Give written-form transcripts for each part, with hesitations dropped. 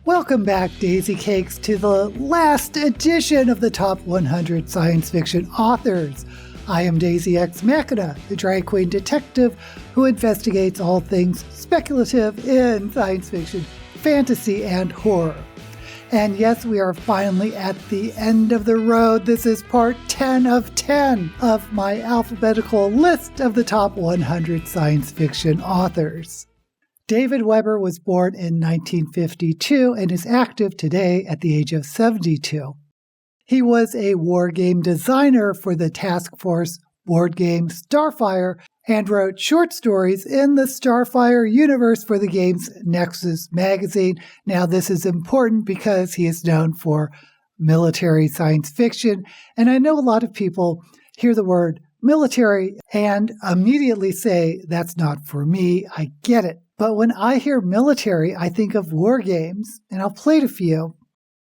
Welcome back, Daisy Cakes, to the last edition of the Top 100 Science Fiction Authors. I am Daisy X Machina, the drag queen detective who investigates all things speculative in science fiction, fantasy, and horror. And yes, we are finally at the end of the road. This is part 10 of 10 of my alphabetical list of the top 100 science fiction authors. David Weber was born in 1952 and is active today at the age of 72. He was a wargame designer for the Task Force board game Starfire and wrote short stories in the Starfire universe for the game's Nexus magazine. Now, this is important because he is known for military science fiction, and I know a lot of people hear the word military and immediately say, that's not for me. I get it. But when I hear military, I think of war games, and I'll play a few.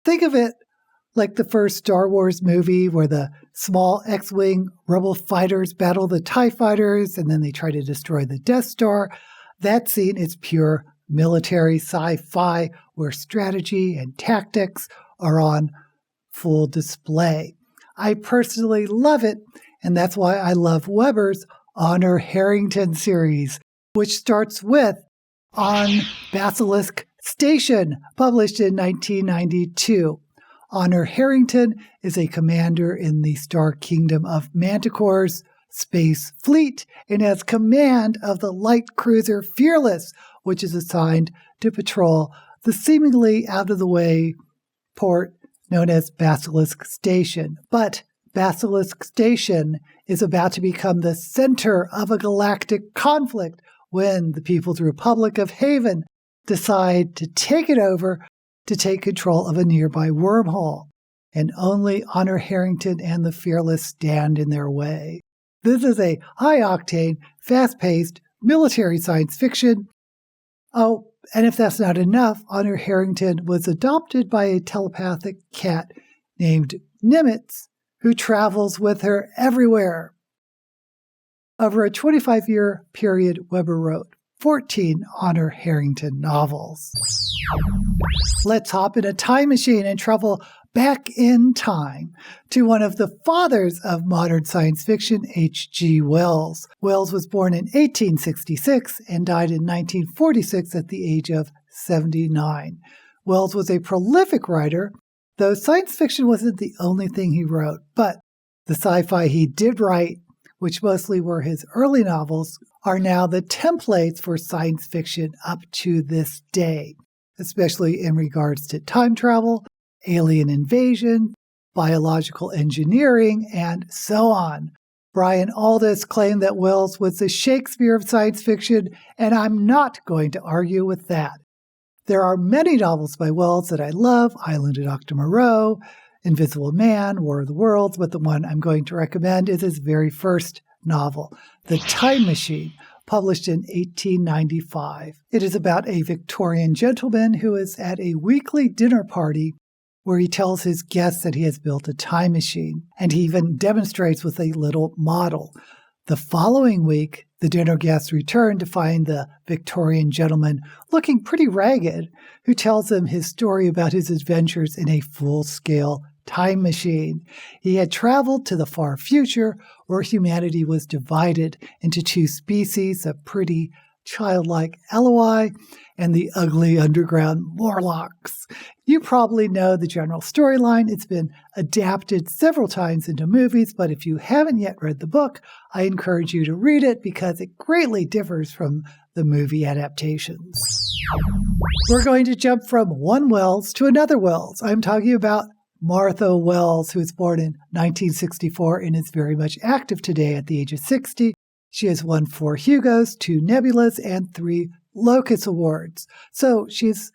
Think of it like the first Star Wars movie where the small X-Wing rebel fighters battle the TIE fighters and then they try to destroy the Death Star. That scene is pure military sci-fi where strategy and tactics are on full display. I personally love it, and that's why I love Weber's Honor Harrington series, which starts with On Basilisk Station, published in 1992. Honor Harrington is a commander in the Star Kingdom of Manticore's space fleet and has command of the light cruiser Fearless, which is assigned to patrol the seemingly out-of-the-way port known as Basilisk Station. But Basilisk Station is about to become the center of a galactic conflict when the People's Republic of Haven decide to take it over to take control of a nearby wormhole, and only Honor Harrington and the Fearless stand in their way. This is a high-octane, fast-paced military science fiction. Oh, and if that's not enough, Honor Harrington was adopted by a telepathic cat named Nimitz, who travels with her everywhere. Over a 25-year period, Weber wrote 14 Honor Harrington novels. Let's hop in a time machine and travel back in time to one of the fathers of modern science fiction, H.G. Wells. Wells was born in 1866 and died in 1946 at the age of 79. Wells was a prolific writer, though science fiction wasn't the only thing he wrote, but the sci-fi he did write, which mostly were his early novels, are now the templates for science fiction up to this day, especially in regards to time travel, alien invasion, biological engineering, and so on. Brian Aldiss claimed that Wells was the Shakespeare of science fiction, and I'm not going to argue with that. There are many novels by Wells that I love: Island of Dr. Moreau, Invisible Man, War of the Worlds, but the one I'm going to recommend is his very first novel, The Time Machine, published in 1895. It is about a Victorian gentleman who is at a weekly dinner party where he tells his guests that he has built a time machine, and he even demonstrates with a little model. The following week, the dinner guests return to find the Victorian gentleman looking pretty ragged, who tells them his story about his adventures in a full-scale time machine. He had traveled to the far future where humanity was divided into two species, the pretty childlike Eloi and the ugly underground Morlocks. You probably know the general storyline. It's been adapted several times into movies, but if you haven't yet read the book, I encourage you to read it because it greatly differs from the movie adaptations. We're going to jump from one Wells to another Wells. I'm talking about Martha Wells, who was born in 1964 and is very much active today at the age of 60. She has won 4 Hugos, 2 Nebulas, and 3 Locus Awards. So she's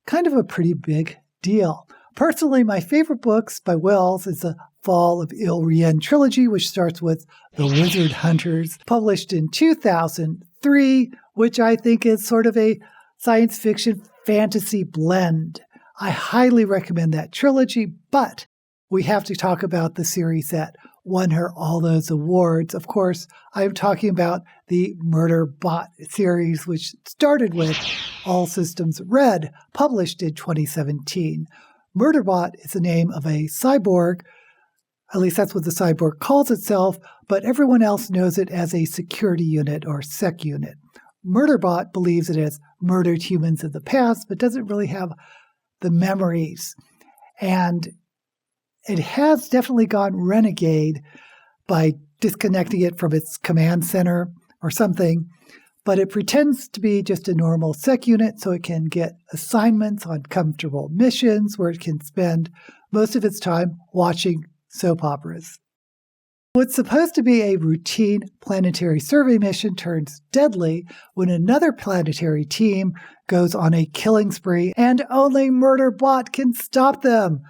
kind of a pretty big deal. Personally, my favorite books by Wells is the Fall of Ilrien trilogy, which starts with The Wizard Hunters, published in 2003, which I think is sort of a science fiction fantasy blend. I highly recommend that trilogy, but we have to talk about the series that won her all those awards. Of course, I'm talking about the Murder Bot series, which started with All Systems Red, published in 2017. Murderbot is the name of a cyborg, at least that's what the cyborg calls itself, but everyone else knows it as a security unit or sec unit. Murderbot believes it has murdered humans in the past, but doesn't really have the memories. And it has definitely gone renegade by disconnecting it from its command center or something, but it pretends to be just a normal sec unit so it can get assignments on comfortable missions where it can spend most of its time watching soap operas. What's supposed to be a routine planetary survey mission turns deadly when another planetary team goes on a killing spree and only Murderbot can stop them.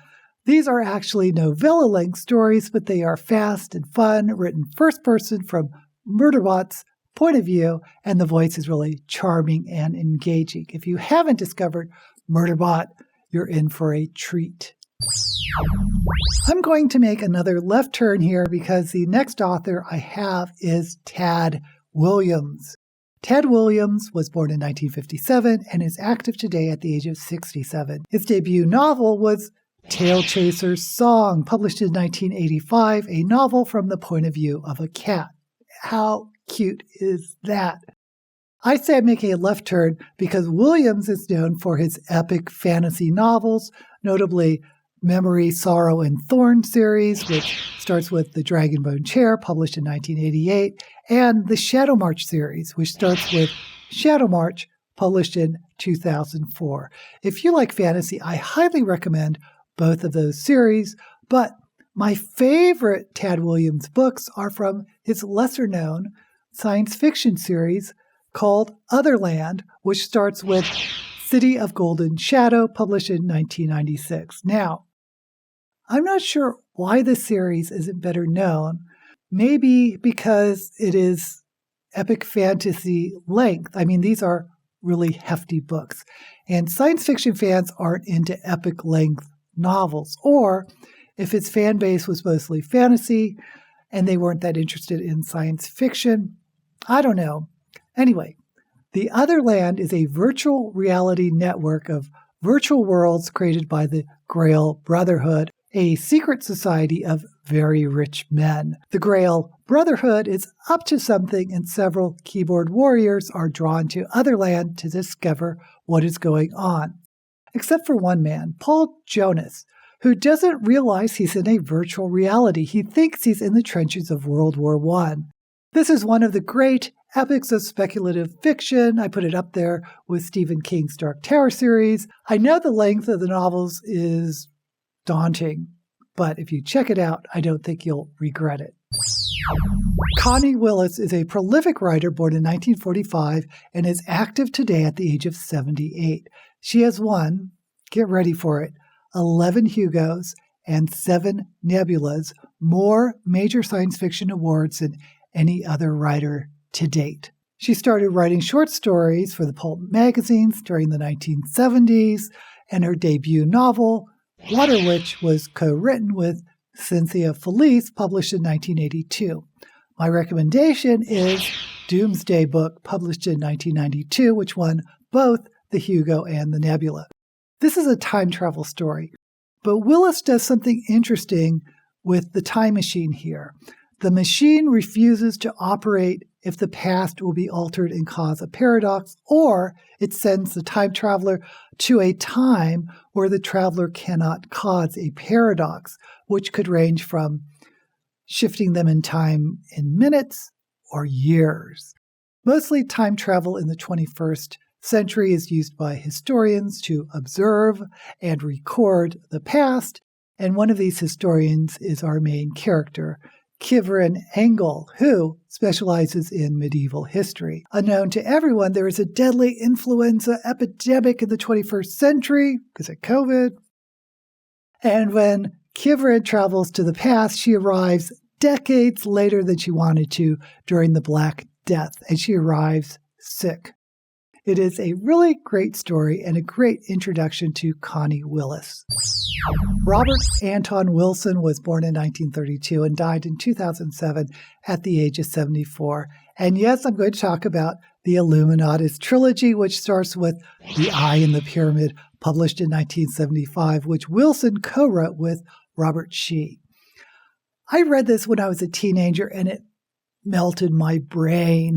These are actually novella-length stories, but they are fast and fun, written first person from Murderbot's point of view, and the voice is really charming and engaging. If you haven't discovered Murderbot, you're in for a treat. I'm going to make another left turn here because the next author I have is Tad Williams. Tad Williams was born in 1957 and is active today at the age of 67. His debut novel was Tail Chaser's Song, published in 1985, a novel from the point of view of a cat. How cute is that? I say I'm making a left turn because Williams is known for his epic fantasy novels, notably Memory, Sorrow, and Thorn series, which starts with The Dragonbone Chair, published in 1988, and the Shadow March series, which starts with Shadow March, published in 2004. If you like fantasy, I highly recommend both of those series, but my favorite Tad Williams books are from his lesser-known science fiction series called Otherland, which starts with City of Golden Shadow, published in 1996. Now, I'm not sure why this series isn't better known. Maybe because it is epic fantasy length. I mean, these are really hefty books. And science fiction fans aren't into epic length novels. Or if its fan base was mostly fantasy and they weren't that interested in science fiction, I don't know. Anyway, The Otherland is a virtual reality network of virtual worlds created by the Grail Brotherhood, a secret society of very rich men. The Grail Brotherhood is up to something, and several keyboard warriors are drawn to Otherland to discover what is going on. Except for one man, Paul Jonas, who doesn't realize he's in a virtual reality. He thinks he's in the trenches of World War I. This is one of the great epics of speculative fiction. I put it up there with Stephen King's Dark Tower series. I know the length of the novels is daunting, but if you check it out, I don't think you'll regret it. Connie Willis is a prolific writer born in 1945 and is active today at the age of 78. She has won, get ready for it, 11 Hugos and 7 Nebulas, more major science fiction awards than any other writer to date. She started writing short stories for the pulp magazines during the 1970s, and her debut novel, Water Witch, was co-written with Cynthia Felice, published in 1982. My recommendation is Doomsday Book, published in 1992, which won both the Hugo and the Nebula. This is a time travel story, but Willis does something interesting with the time machine here. The machine refuses to operate if the past will be altered and cause a paradox, or it sends the time traveler to a time where the traveler cannot cause a paradox, which could range from shifting them in time in minutes or years. Mostly time travel in the 21st century is used by historians to observe and record the past, and one of these historians is our main character, Xiran Engel, who specializes in medieval history. Unknown to everyone, there is a deadly influenza epidemic in the 21st century because of COVID. And when Xiran travels to the past, she arrives decades later than she wanted to during the Black Death, and she arrives sick. It is a really great story and a great introduction to Connie Willis. Robert Anton Wilson was born in 1932 and died in 2007 at the age of 74. And yes, I'm going to talk about the Illuminatus trilogy, which starts with The Eye in the Pyramid, published in 1975, which Wilson co-wrote with Robert Shee. I read this when I was a teenager, and it melted my brain.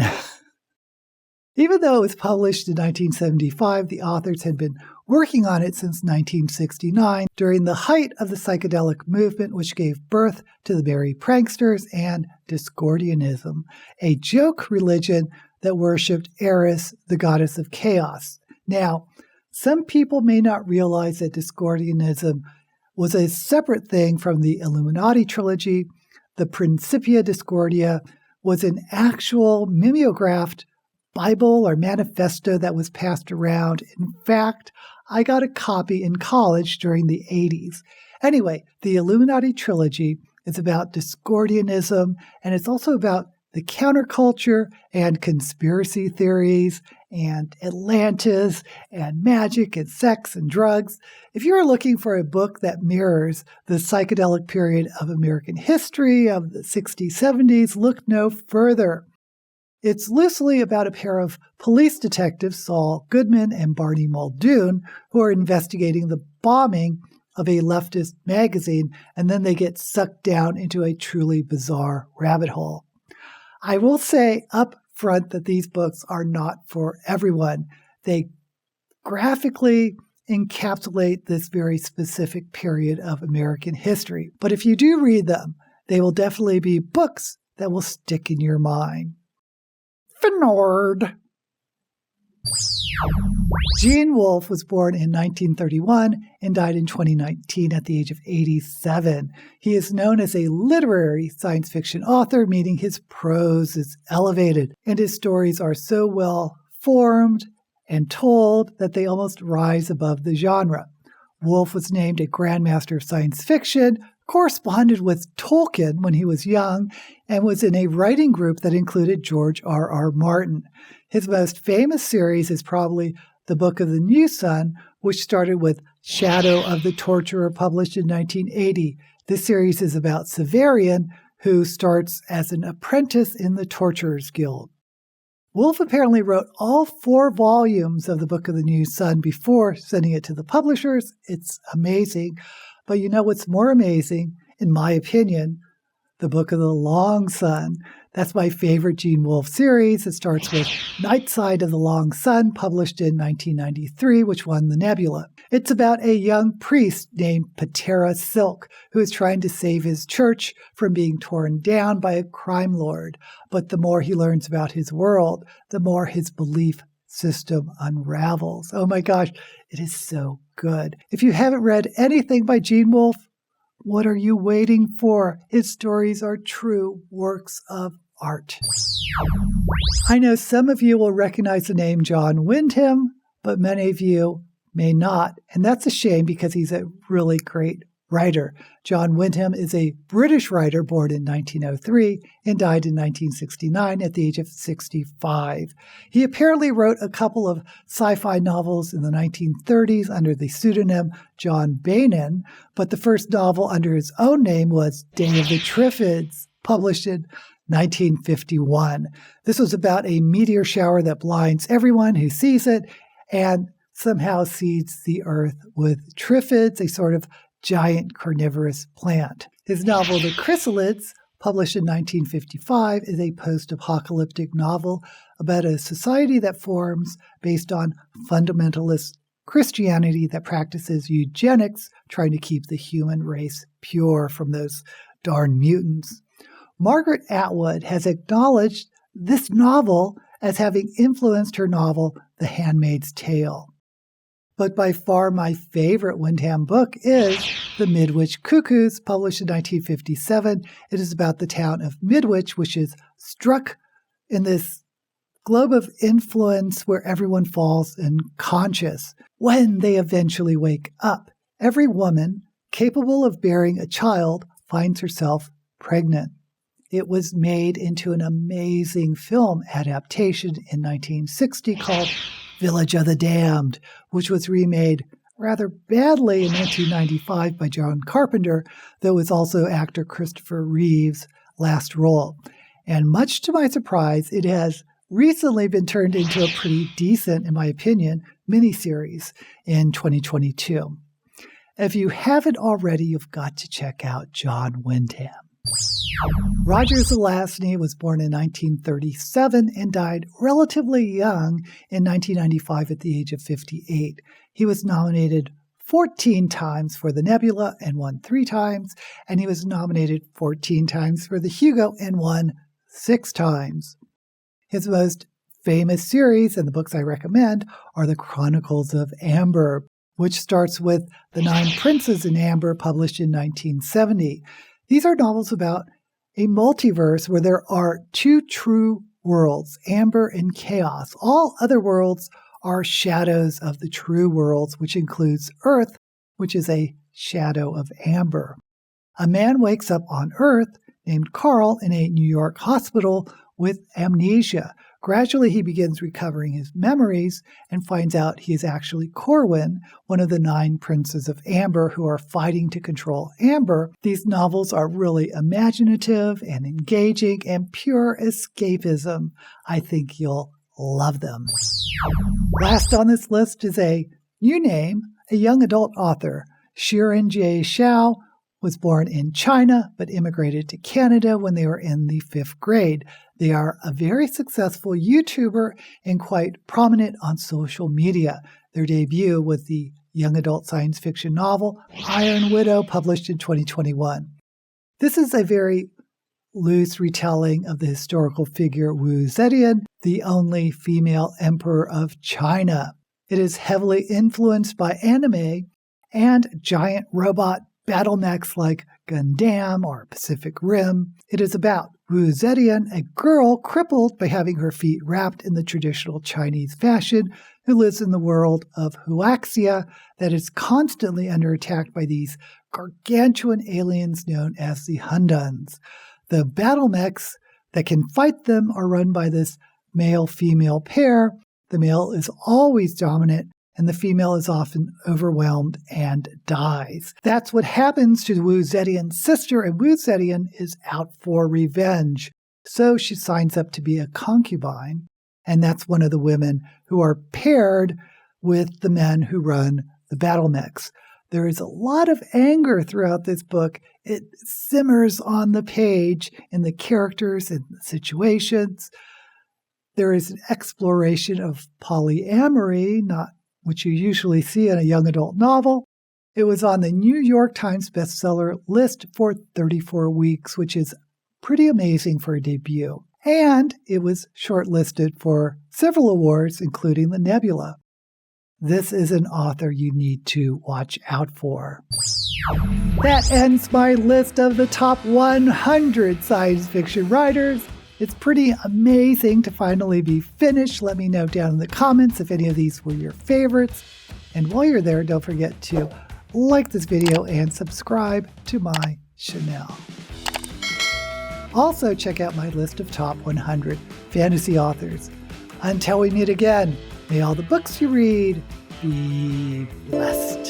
Even though it was published in 1975, the authors had been working on it since 1969, during the height of the psychedelic movement, which gave birth to the Merry Pranksters and Discordianism, a joke religion that worshipped Eris, the goddess of chaos. Now, some people may not realize that Discordianism was a separate thing from the Illuminati trilogy. The Principia Discordia was an actual mimeographed Bible or manifesto that was passed around. In fact, I got a copy in college during the 80s. Anyway, the Illuminati trilogy is about Discordianism, and it's also about the counterculture and conspiracy theories and Atlantis and magic and sex and drugs. If you are looking for a book that mirrors the psychedelic period of American history of the 60s, 70s, look no further. It's loosely about a pair of police detectives, Saul Goodman and Barney Muldoon, who are investigating the bombing of a leftist magazine, and then they get sucked down into a truly bizarre rabbit hole. I will say up front that these books are not for everyone. They graphically encapsulate this very specific period of American history. But if you do read them, they will definitely be books that will stick in your mind. Finord. Gene Wolfe was born in 1931 and died in 2019 at the age of 87. He is known as a literary science fiction author, meaning his prose is elevated, and his stories are so well formed and told that they almost rise above the genre. Wolfe was named a Grandmaster of Science Fiction, corresponded with Tolkien when he was young, and was in a writing group that included George R.R. Martin. His most famous series is probably The Book of the New Sun, which started with Shadow of the Torturer, published in 1980. This series is about Severian, who starts as an apprentice in the Torturers Guild. Wolfe apparently wrote all 4 volumes of The Book of the New Sun before sending it to the publishers. It's amazing. But you know what's more amazing, in my opinion? The Book of the Long Sun. That's my favorite Gene Wolfe series. It starts with Night Side of the Long Sun, published in 1993, which won the Nebula. It's about a young priest named Patera Silk, who is trying to save his church from being torn down by a crime lord. But the more he learns about his world, the more his belief system unravels. Oh my gosh, it is so good. If you haven't read anything by Gene Wolfe, what are you waiting for? His stories are true works of art. I know some of you will recognize the name John Wyndham, but many of you may not. And that's a shame because he's a really great writer. John Wyndham is a British writer born in 1903 and died in 1969 at the age of 65. He apparently wrote a couple of sci-fi novels in the 1930s under the pseudonym John Bainan, but the first novel under his own name was Day of the Triffids, published in 1951. This was about a meteor shower that blinds everyone who sees it and somehow seeds the earth with triffids, a sort of giant carnivorous plant. His novel, The Chrysalids, published in 1955, is a post-apocalyptic novel about a society that forms based on fundamentalist Christianity that practices eugenics, trying to keep the human race pure from those darn mutants. Margaret Atwood has acknowledged this novel as having influenced her novel, The Handmaid's Tale. But by far my favorite Wyndham book is The Midwich Cuckoos, published in 1957. It is about the town of Midwich, which is struck in this globe of influence where everyone falls unconscious when they eventually wake up. Every woman capable of bearing a child finds herself pregnant. It was made into an amazing film adaptation in 1960 called Village of the Damned, which was remade rather badly in 1995 by John Carpenter, though it was also actor Christopher Reeve's last role. And much to my surprise, it has recently been turned into a pretty decent, in my opinion, miniseries in 2022. If you haven't already, you've got to check out John Wyndham. Roger Zelazny was born in 1937 and died relatively young in 1995 at the age of 58. He was nominated 14 times for the Nebula and won 3 times, and he was nominated 14 times for the Hugo and won 6 times. His most famous series, and the books I recommend, are the Chronicles of Amber, which starts with The 9 Princes in Amber, published in 1970. These are novels about a multiverse where there are 2 true worlds, Amber and Chaos. All other worlds are shadows of the true worlds, which includes Earth, which is a shadow of Amber. A man wakes up on Earth named Carl in a New York hospital with amnesia. Gradually, he begins recovering his memories and finds out he is actually Corwin, one of the 9 princes of Amber who are fighting to control Amber. These novels are really imaginative and engaging and pure escapism. I think you'll love them. Last on this list is a new name, a young adult author. Xiran Jay Zhao was born in China but immigrated to Canada when they were in the 5th grade. They are a very successful YouTuber and quite prominent on social media. Their debut was the young adult science fiction novel Iron Widow, published in 2021. This is a very loose retelling of the historical figure Wu Zetian, the only female emperor of China. It is heavily influenced by anime and giant robot battle mechs like Gundam or Pacific Rim. It is about Wu Zetian, a girl crippled by having her feet wrapped in the traditional Chinese fashion, who lives in the world of Huaxia that is constantly under attack by these gargantuan aliens known as the Hunduns. The battle mechs that can fight them are run by this male-female pair. The male is always dominant, and the female is often overwhelmed and dies. That's what happens to Wu Zetian's sister, and Wu Zetian is out for revenge. So she signs up to be a concubine, and that's one of the women who are paired with the men who run the battle mechs. There is a lot of anger throughout this book. It simmers on the page in the characters and the situations. There is an exploration of polyamory, not which you usually see in a young adult novel. It was on the New York Times bestseller list for 34 weeks, which is pretty amazing for a debut. And it was shortlisted for several awards, including the Nebula. This is an author you need to watch out for. That ends my list of the top 100 science fiction writers. It's pretty amazing to finally be finished. Let me know down in the comments if any of these were your favorites. And while you're there, don't forget to like this video and subscribe to my channel. Also, check out my list of top 100 fantasy authors. Until we meet again, may all the books you read be blessed.